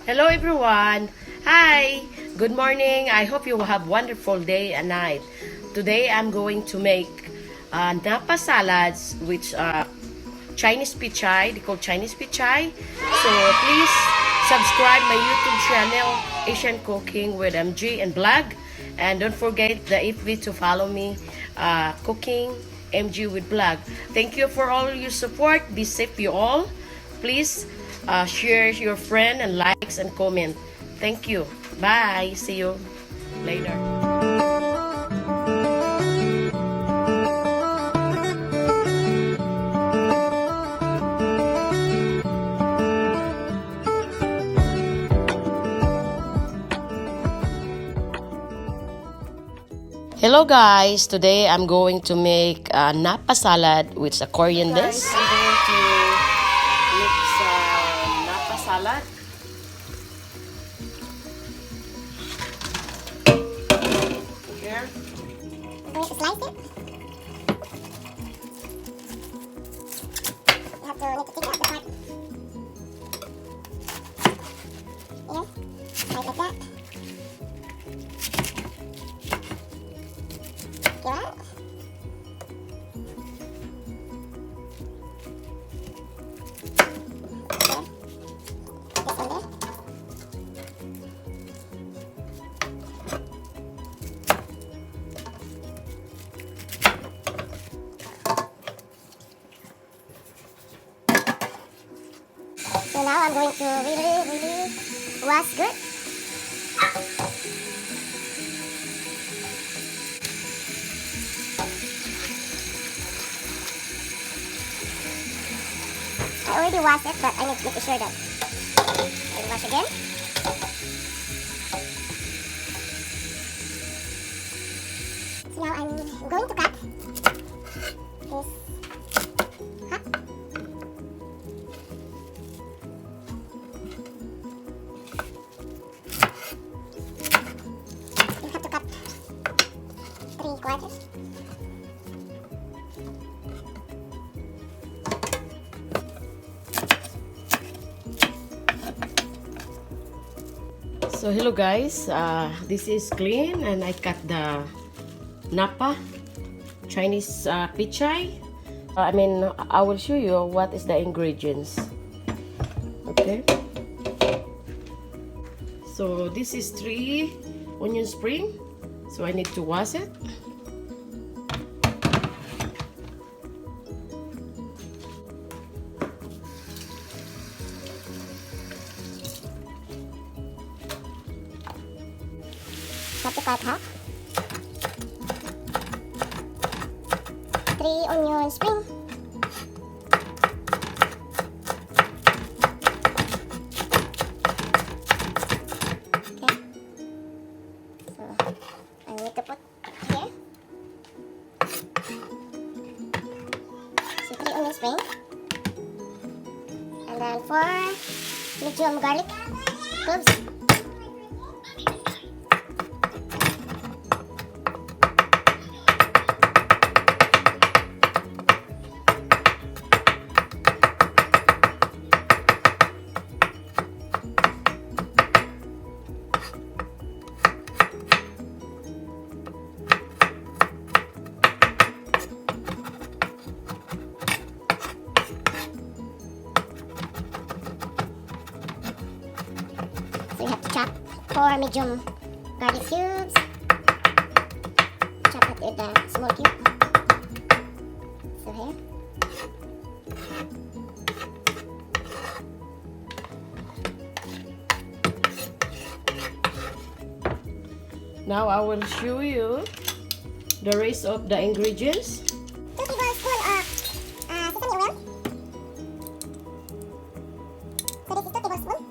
Hello everyone. Hi. Good morning. I hope you have wonderful day and night. Today I'm going to make Napa salads, which Chinese pichay. They call Chinese pichay. So please subscribe my YouTube channel, Asian Cooking with MG and Blog. And don't forget the FB to follow me, Cooking MG with Blog. Thank you for all your support. Be safe you all. Please share your friend and likes and comment. Thank you. Bye. See you later. Hello guys, today I'm going to make Napa salad with a coriander. Guys, I'm going to mix Napa salad. Here. I'm going to slice it. You have to need to take out the part. Here, slice like that. Yeah. So now I'm going to really wash good. I already washed it, but I need to make sure that I wash again. So now I'm going to cut this half. You have to cut 3/4. So hello guys, this is clean and I cut the Napa Chinese pichay. I will show you what is the ingredients. Okay. So this is 3 onion spring. So I need to wash it. Have to cut half. 3 onion spring. Okay. So I need to put here. So 3 onion spring. And then 4 medium garlic cloves. So you have to chop 4 medium garlic cubes. Chop it with the small cube. So here. Now I will show you the rest of the ingredients. 2 tablespoons of sesame oil. So this is 2 tablespoons.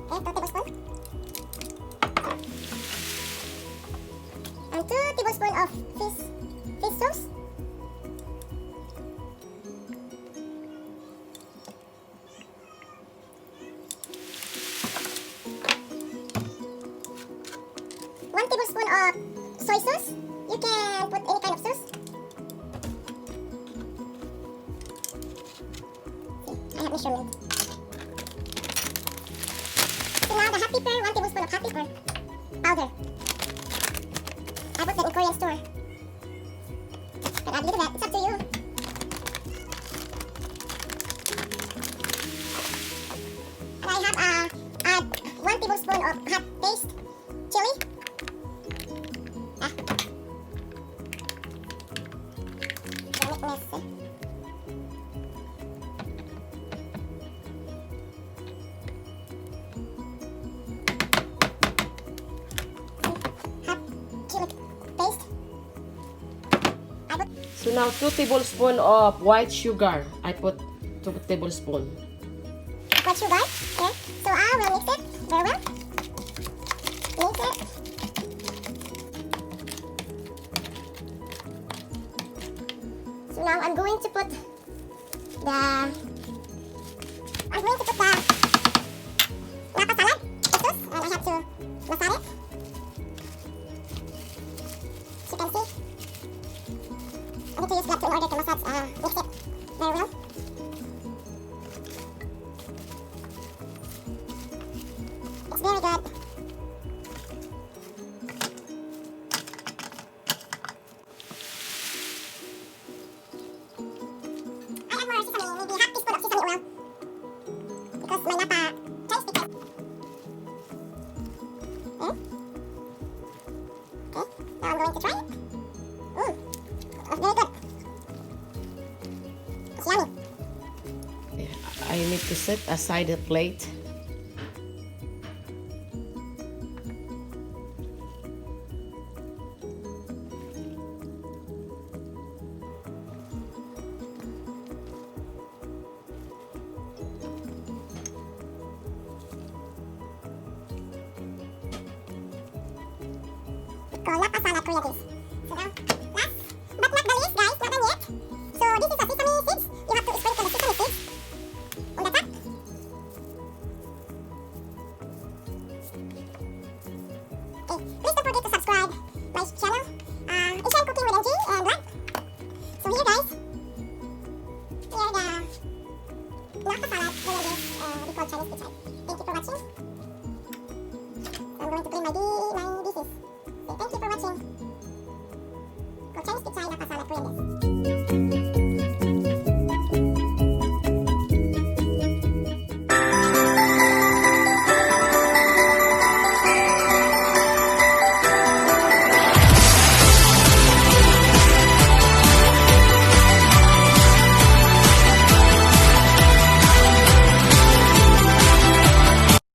Okay, 2 tablespoons. And 2 tablespoons of fish sauce. 1 tablespoon of soy sauce. You can put any kind of sauce. I have measurement. So now the hot pepper, 1 tablespoon of hot pepper powder. I bought that in Korean store. But add a little bit, it's up to you. And I have add 1 tablespoon of hot paste chili. Don't make mess. Hot chili paste. I put So now 2 tablespoons of white sugar. I put 2 tablespoons. white sugar here. So I will mix it very well. Mix it. So now I'm going to put the Napa salad sauce, and I have to massage it. As you can see, I need to use that in order to massage, mix it very well. It's very good. I add more sesame, maybe half teaspoon of sesame oil. Because my Napa Chinese pickle. Okay, now I'm going to try it. It's very good. It's yummy. I need to set aside a plate. Napa salad Korea dish. So now, last but not the least, guys, not done yet. So this is a sesame seeds. You have to sprinkle the sesame seeds on the top. Okay, please don't forget to subscribe my channel, Asian Cooking with NG and Brad. So here, guys, here the Napa salad Korea dish, we call Chinese pichay. Thank you for watching. I'm going to clean my dishes. Thank you for watching. Go Chinese pichay, Napa salad Korean dish.